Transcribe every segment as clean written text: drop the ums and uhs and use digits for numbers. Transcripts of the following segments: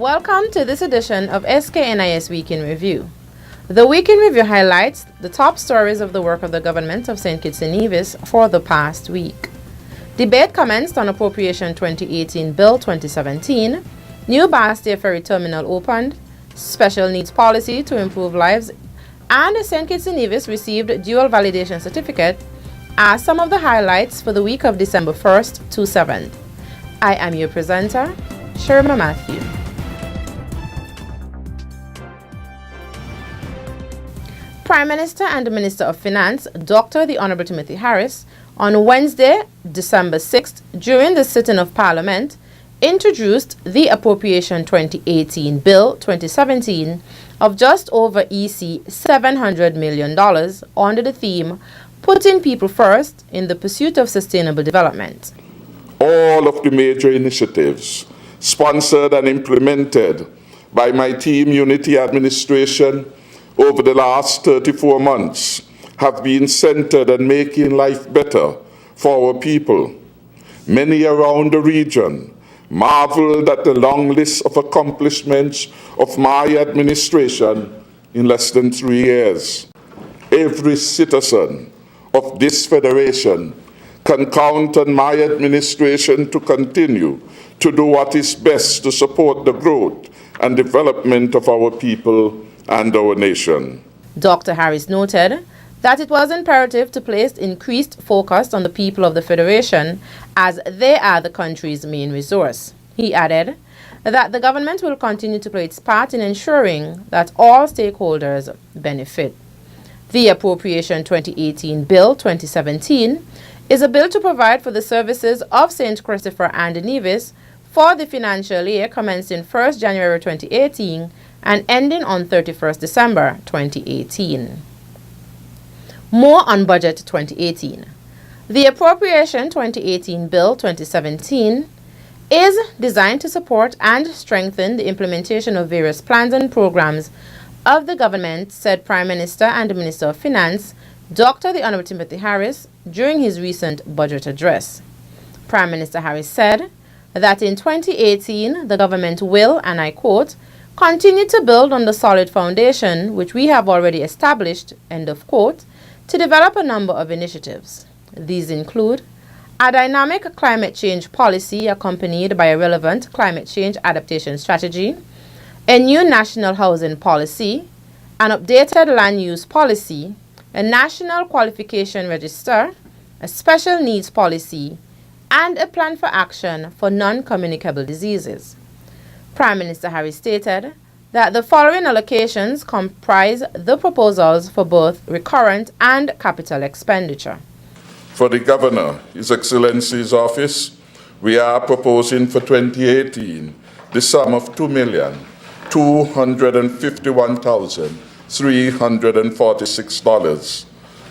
Welcome to this edition of SKNIS Week in Review. The Week in Review highlights the top stories of the work of the government of St. Kitts and Nevis for the past week. Debate commenced on Appropriation 2018 Bill 2017, new Bastia Ferry Terminal opened, special needs policy to improve lives, and St. Kitts and Nevis received dual validation certificate as some of the highlights for the week of December 1st to 7th. I am your presenter, Sherma Matthew. Prime Minister and Minister of Finance, Dr. the Honorable Timothy Harris, on Wednesday, December 6th, during the sitting of Parliament, introduced the Appropriation 2018 Bill 2017 of just over EC $700 million under the theme, Putting People First in the Pursuit of Sustainable Development. All of the major initiatives sponsored and implemented by my team Unity Administration over the last 34 months have been centered on making life better for our people. Many around the region marveled at the long list of accomplishments of my administration in less than 3 years. Every citizen of this federation can count on my administration to continue to do what is best to support the growth and development of our people and our nation. Dr. Harris noted that it was imperative to place increased focus on the people of the Federation as they are the country's main resource. He added that the government will continue to play its part in ensuring that all stakeholders benefit. The Appropriation 2018 Bill 2017 is a bill to provide for the services of St. Christopher and Nevis for the financial year commencing 1st January 2018 and ending on 31st December 2018. More on Budget 2018. The Appropriation 2018 Bill 2017 is designed to support and strengthen the implementation of various plans and programs of the government, said Prime Minister and Minister of Finance, Dr. the Honorable Timothy Harris, during his recent budget address. Prime Minister Harris said that in 2018, the government will, and I quote, continue to build on the solid foundation which we have already established, end of quote, to develop a number of initiatives. These include a dynamic climate change policy accompanied by a relevant climate change adaptation strategy, a new national housing policy, an updated land use policy, a national qualification register, a special needs policy, and a plan for action for non-communicable diseases. Prime Minister Harris stated that the following allocations comprise the proposals for both recurrent and capital expenditure. For the Governor, His Excellency's office, we are proposing for 2018 the sum of $2,251,346.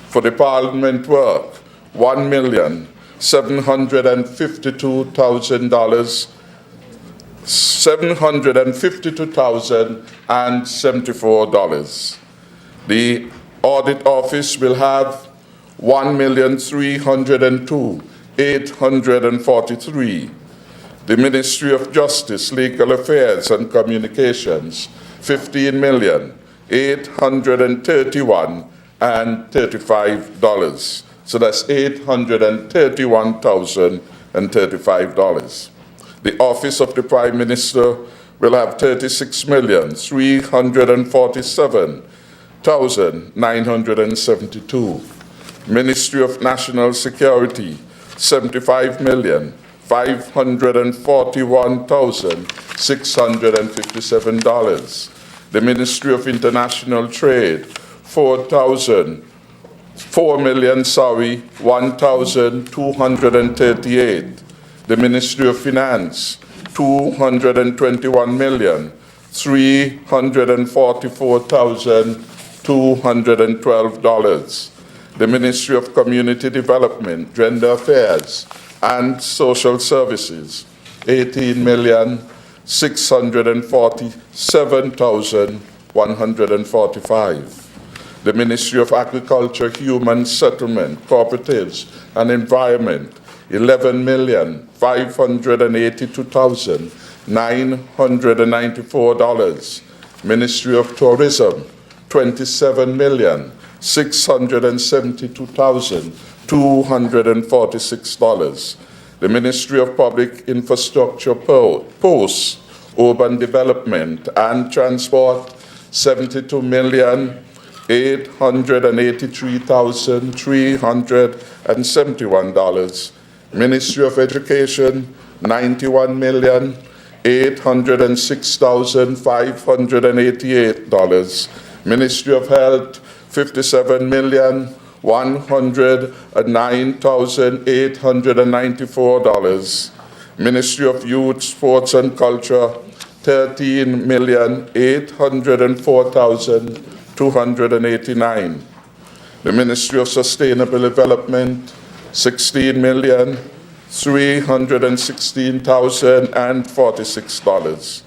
For the Parliament work, $752,074. The Audit Office will have $1,302,843. The Ministry of Justice, Legal Affairs and Communications, $15,831,035. So that's $831,035. The Office of the Prime Minister will have $36,347,972. Ministry of National Security, $75,541,657. The Ministry of International Trade, $1,238. The Ministry of Finance, $221,344,212. The Ministry of Community Development, Gender Affairs and Social Services, $18,647,145. The Ministry of Agriculture, Human Settlement, Cooperatives and Environment, $11,582,000 $994. Ministry of Tourism, $27,672,246. The Ministry of Public Infrastructure, Posts, Urban Development and Transport, $72,883,371. Ministry of Education, $91,806,588. Ministry of Health, $57,109,894. Ministry of Youth, Sports and Culture, $13,804,289. The Ministry of Sustainable Development, $16,316,046.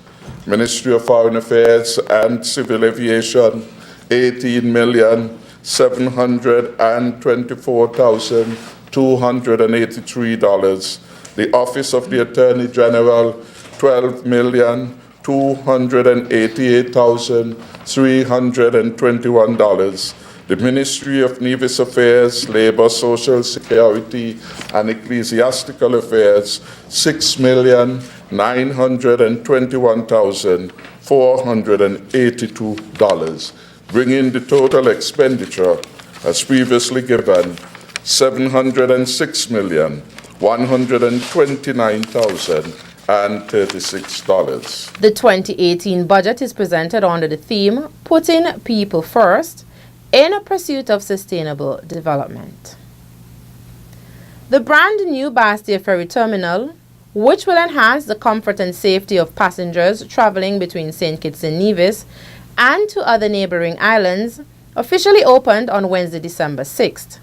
Ministry of Foreign Affairs and Civil Aviation, $18,724,283. The Office of the Attorney General, $12,288,321. The Ministry of Nevis Affairs, Labor, Social Security, and Ecclesiastical Affairs, $6,921,482, bringing the total expenditure, as previously given, $706,129,036. The 2018 budget is presented under the theme, Putting People First, in a pursuit of sustainable development. The brand new Bastia Ferry Terminal, which will enhance the comfort and safety of passengers traveling between St. Kitts and Nevis and to other neighboring islands, officially opened on Wednesday, December 6th.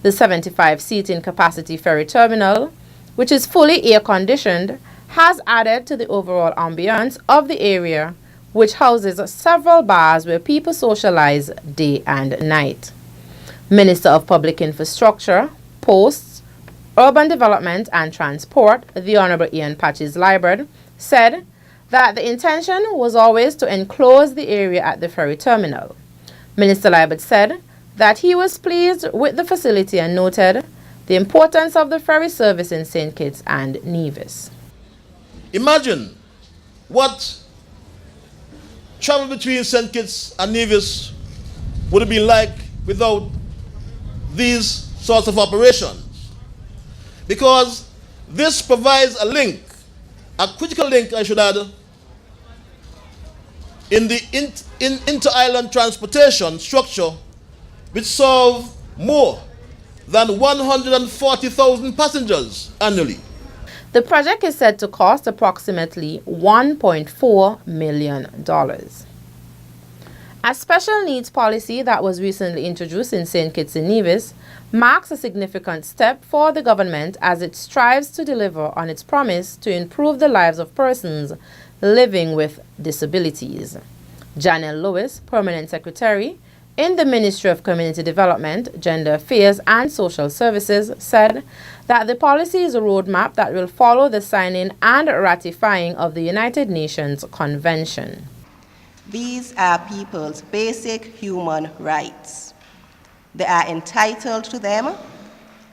The 75-seating capacity ferry terminal, which is fully air-conditioned, has added to the overall ambience of the area, which houses several bars where people socialize day and night. Minister of Public Infrastructure, Posts, Urban Development and Transport, the Honorable Ian Patches-Liburd, said that the intention was always to enclose the area at the ferry terminal. Minister Liburd said that he was pleased with the facility and noted the importance of the ferry service in St. Kitts and Nevis. Imagine what travel between St. Kitts and Nevis would have been like without these sorts of operations. Because this provides a link, a critical link, I should add, in the inter-island transportation structure, which serve more than 140,000 passengers annually. The project is said to cost approximately $1.4 million. A special needs policy that was recently introduced in St. Kitts and Nevis marks a significant step for the government as it strives to deliver on its promise to improve the lives of persons living with disabilities. Janelle Lewis, Permanent Secretary in the Ministry of Community Development, Gender Affairs and Social Services, said that the policy is a roadmap that will follow the signing and ratifying of the United Nations Convention. These are people's basic human rights. They are entitled to them,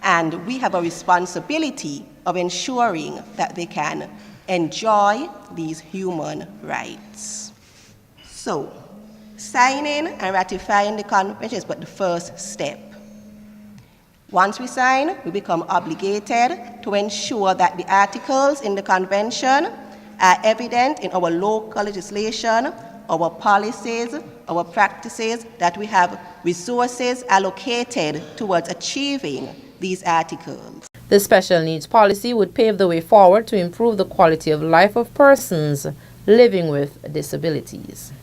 and we have a responsibility of ensuring that they can enjoy these human rights. So, signing and ratifying the convention is but the first step. Once we sign, we become obligated to ensure that the articles in the convention are evident in our local legislation, our policies, our practices, that we have resources allocated towards achieving these articles. The special needs policy would pave the way forward to improve the quality of life of persons living with disabilities.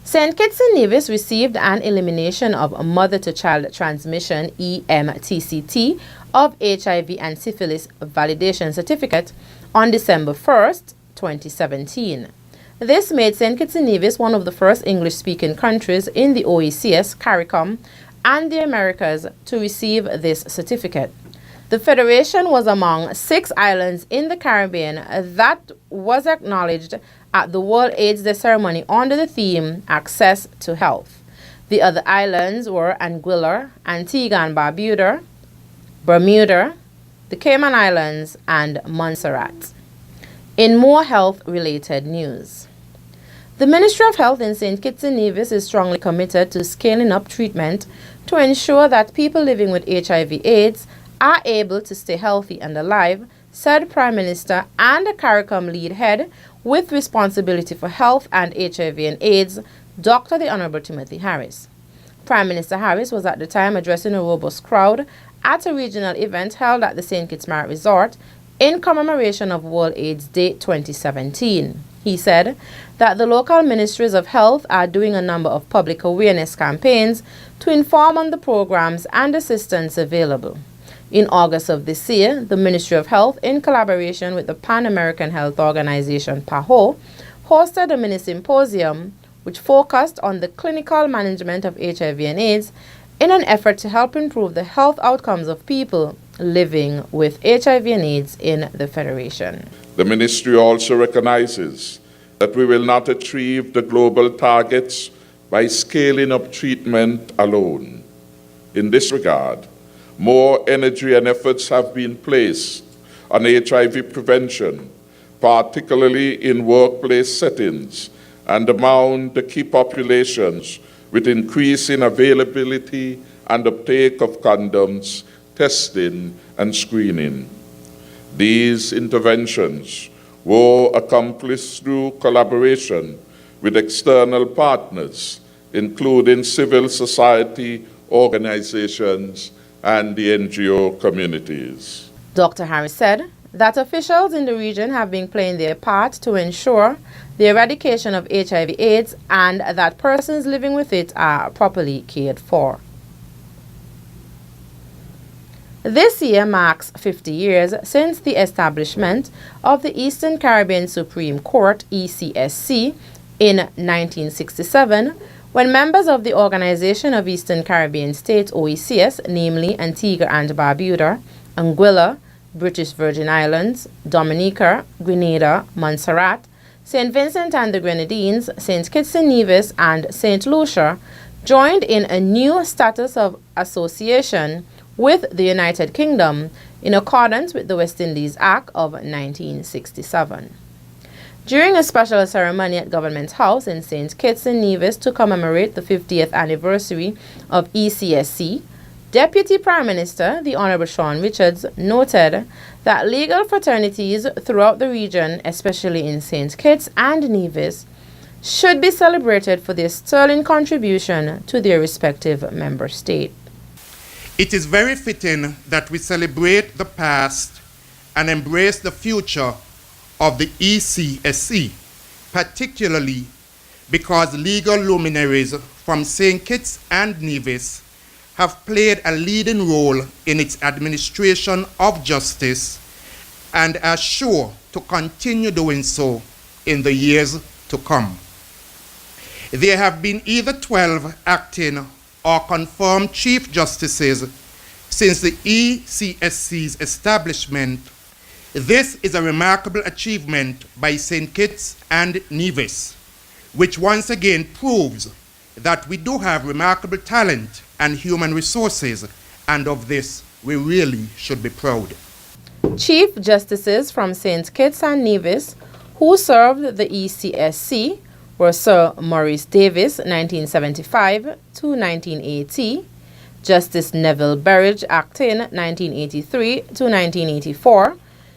St. Kitts and Nevis received an elimination of mother-to-child transmission (EMTCT) of HIV and syphilis validation certificate on December 1st, 2017. This made St. Kitts and Nevis one of the first English-speaking countries in the OECS, CARICOM, and the Americas to receive this certificate. The Federation was among 6 islands in the Caribbean that was acknowledged at the World AIDS Day ceremony under the theme Access to Health. The other islands were Anguilla, Antigua and Barbuda, Bermuda, the Cayman Islands, and Montserrat. In more health-related news, the Ministry of Health in St. Kitts and Nevis is strongly committed to scaling up treatment to ensure that people living with HIV/AIDS are able to stay healthy and alive, said Prime Minister and the CARICOM lead head with responsibility for health and HIV and AIDS, Dr. the Honorable Timothy Harris. Prime Minister Harris was at the time addressing a robust crowd at a regional event held at the St. Kitts Marriott Resort in commemoration of World AIDS Day 2017. He said that the local ministries of health are doing a number of public awareness campaigns to inform on the programs and assistance available. In August of this year, the Ministry of Health, in collaboration with the Pan-American Health Organization, PAHO, hosted a mini-symposium which focused on the clinical management of HIV and AIDS in an effort to help improve the health outcomes of people living with HIV and AIDS in the Federation. The Ministry also recognizes that we will not achieve the global targets by scaling up treatment alone. In this regard, more energy and efforts have been placed on HIV prevention, particularly in workplace settings, and among the key populations with increasing availability and uptake of condoms, testing, and screening. These interventions were accomplished through collaboration with external partners, including civil society organizations and the NGO communities. Dr. Harris said that officials in the region have been playing their part to ensure the eradication of HIV/AIDS and that persons living with it are properly cared for. This year marks 50 years since the establishment of the Eastern Caribbean Supreme Court, ECSC, in 1967, when members of the Organization of Eastern Caribbean States, OECS, namely Antigua and Barbuda, Anguilla, British Virgin Islands, Dominica, Grenada, Montserrat, St. Vincent and the Grenadines, St. Kitts and Nevis, and St. Lucia, joined in a new status of association with the United Kingdom in accordance with the West Indies Act of 1967. During a special ceremony at Government House in St. Kitts and Nevis to commemorate the 50th anniversary of ECSC, Deputy Prime Minister, the Honorable Sean Richards, noted that legal fraternities throughout the region, especially in St. Kitts and Nevis, should be celebrated for their sterling contribution to their respective member state. It is very fitting that we celebrate the past and embrace the future of the ECSC, particularly because legal luminaries from St. Kitts and Nevis have played a leading role in its administration of justice and are sure to continue doing so in the years to come. There have been either 12 acting or confirmed Chief Justices since the ECSC's establishment. This is a remarkable achievement by St. Kitts and Nevis, which once again proves that we do have remarkable talent and human resources, and of this we really should be proud. Chief Justices from St. Kitts and Nevis who served the ECSC were Sir Maurice Davis, 1975 to 1980, Justice Neville Berridge, acting 1983 to 1984,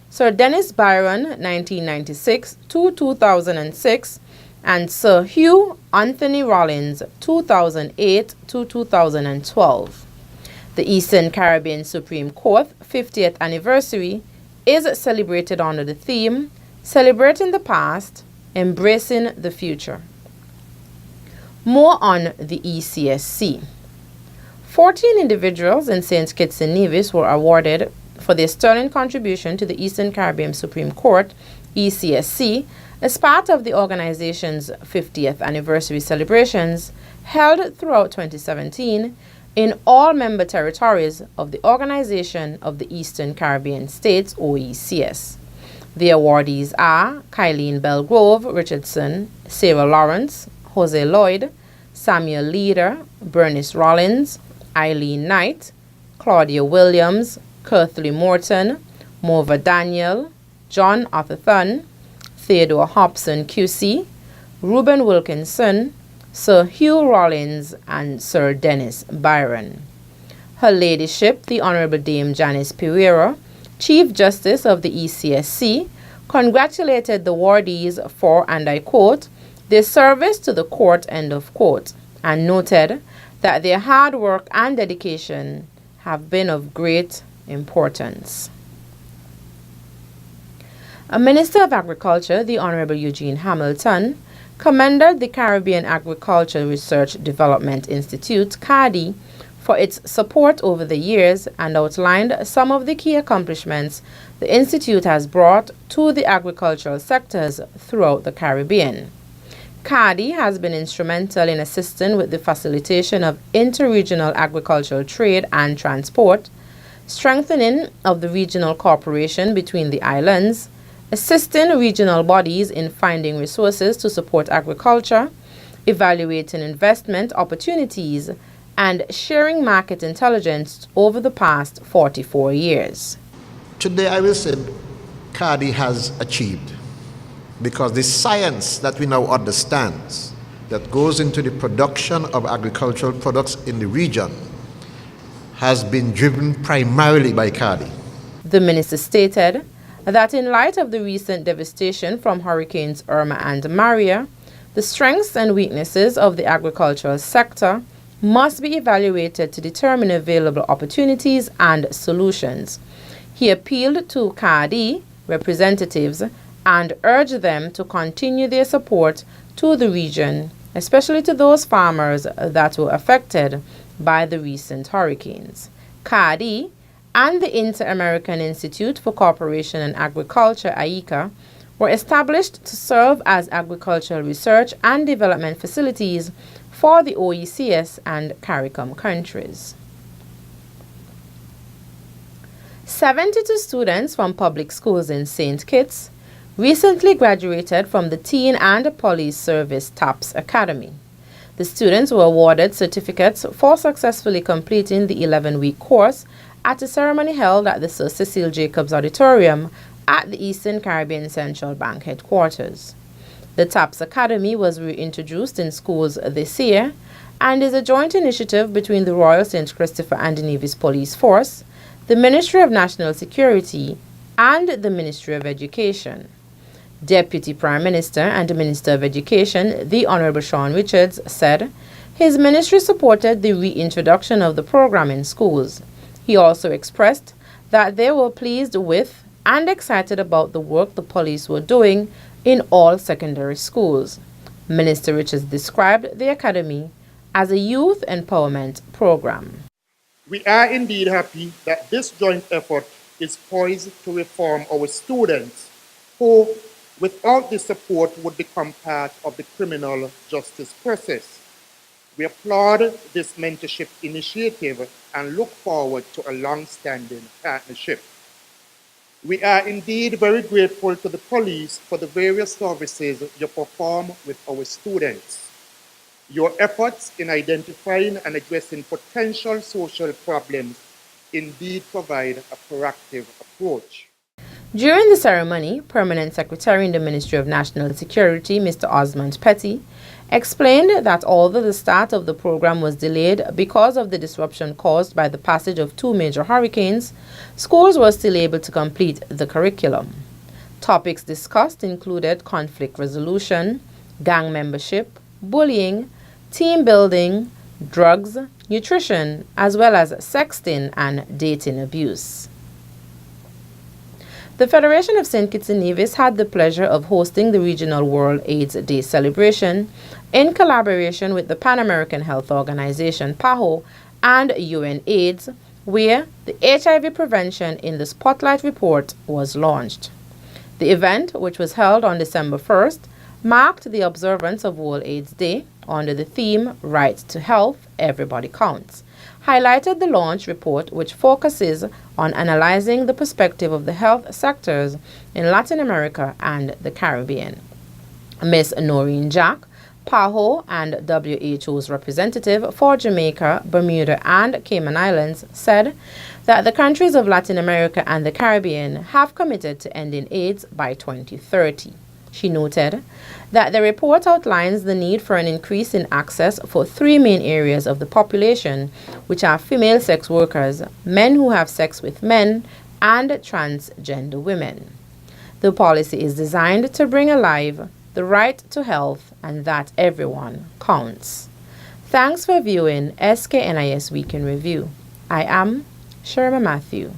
Sir Dennis Byron, 1996 to 2006, and Sir Hugh Anthony Rollins, 2008 to 2012. The Eastern Caribbean Supreme Court 50th anniversary is celebrated under the theme, Celebrating the Past, Embracing the Future. More on the ECSC. 14 individuals in St. Kitts and Nevis were awarded for their sterling contribution to the Eastern Caribbean Supreme Court, ECSC, as part of the organization's 50th anniversary celebrations held throughout 2017 in all member territories of the Organization of the Eastern Caribbean States, OECS. The awardees are Kylene Belgrove Richardson, Sarah Lawrence, Jose Lloyd, Samuel Leader, Bernice Rollins, Eileen Knight, Claudia Williams, Kirtley Morton, Mova Daniel, John Atherton, Theodore Hobson QC, Reuben Wilkinson, Sir Hugh Rollins, and Sir Dennis Byron. Her Ladyship, the Honourable Dame Janice Pereira, Chief Justice of the ECSC, congratulated the awardees for, and I quote, their service to the court, end of quote, and noted that their hard work and dedication have been of great importance. A Minister of Agriculture, the Honourable Eugene Hamilton, commended the Caribbean Agriculture Research Development Institute, CARDI, for its support over the years and outlined some of the key accomplishments the Institute has brought to the agricultural sectors throughout the Caribbean. CARDI has been instrumental in assisting with the facilitation of interregional agricultural trade and transport, strengthening of the regional cooperation between the islands, assisting regional bodies in finding resources to support agriculture, evaluating investment opportunities, and sharing market intelligence over the past 44 years. Today I will say CARDI has achieved, because the science that we now understand that goes into the production of agricultural products in the region has been driven primarily by CARDI. The minister stated that in light of the recent devastation from Hurricanes Irma and Maria, the strengths and weaknesses of the agricultural sector must be evaluated to determine available opportunities and solutions. He appealed to CARDI representatives and urged them to continue their support to the region, especially to those farmers that were affected by the recent hurricanes. CARDI and the Inter-American Institute for Cooperation and Agriculture, AICA, were established to serve as agricultural research and development facilities for the OECS and CARICOM countries. 72 students from public schools in St. Kitts recently graduated from the Teen and Police Service TAPS Academy. The students were awarded certificates for successfully completing the 11-week course at a ceremony held at the Sir Cecil Jacobs Auditorium at the Eastern Caribbean Central Bank headquarters. The TAPS Academy was reintroduced in schools this year and is a joint initiative between the Royal St. Christopher and Nevis Police Force, the Ministry of National Security, and the Ministry of Education. Deputy Prime Minister and Minister of Education, the Honourable Sean Richards, said his ministry supported the reintroduction of the program in schools. He also expressed that they were pleased with and excited about the work the police were doing in all secondary schools. Minister Richards described the academy as a youth empowerment program. We are indeed happy that this joint effort is poised to reform our students who, without this support, would become part of the criminal justice process. We applaud this mentorship initiative and look forward to a long-standing partnership. We are indeed very grateful to the police for the various services you perform with our students. Your efforts in identifying and addressing potential social problems indeed provide a proactive approach. During the ceremony, Permanent Secretary in the Ministry of National Security, Mr. Osmond Petty, explained that although the start of the program was delayed because of the disruption caused by the passage of 2 major hurricanes, schools were still able to complete the curriculum. Topics discussed included conflict resolution, gang membership, bullying, team building, drugs, nutrition, as well as sexting and dating abuse. The Federation of St. Kitts and Nevis had the pleasure of hosting the Regional World AIDS Day celebration in collaboration with the Pan American Health Organization, PAHO, and UNAIDS, where the HIV prevention in the Spotlight report was launched. The event, which was held on December 1st, marked the observance of World AIDS Day under the theme Right to Health, Everybody Counts, highlighted the launch report, which focuses on analyzing the perspective of the health sectors in Latin America and the Caribbean. Ms. Noreen Jack, PAHO and WHO's representative for Jamaica, Bermuda, and Cayman Islands, said that the countries of Latin America and the Caribbean have committed to ending AIDS by 2030. She noted that the report outlines the need for an increase in access for three main areas of the population, which are female sex workers, men who have sex with men, and transgender women. The policy is designed to bring alive the right to health and that everyone counts. Thanks for viewing SKNIS Week in Review. I am Sherma Matthew.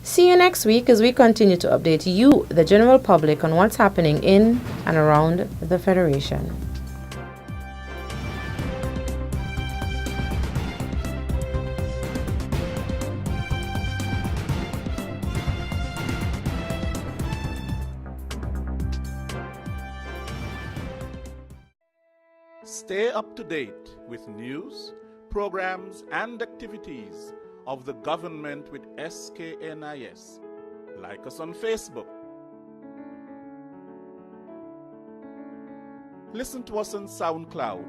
See you next week as we continue to update you, the general public, on what's happening in and around the Federation. Stay up to date with news, programs, and activities of the government with SKNIS. Like us on Facebook. Listen to us on SoundCloud.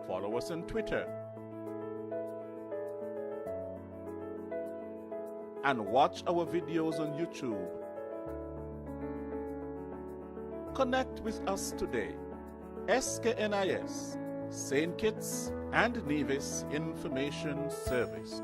Follow us on Twitter. And watch our videos on YouTube. Connect with us today. SKNIS, St. Kitts and Nevis Information Service.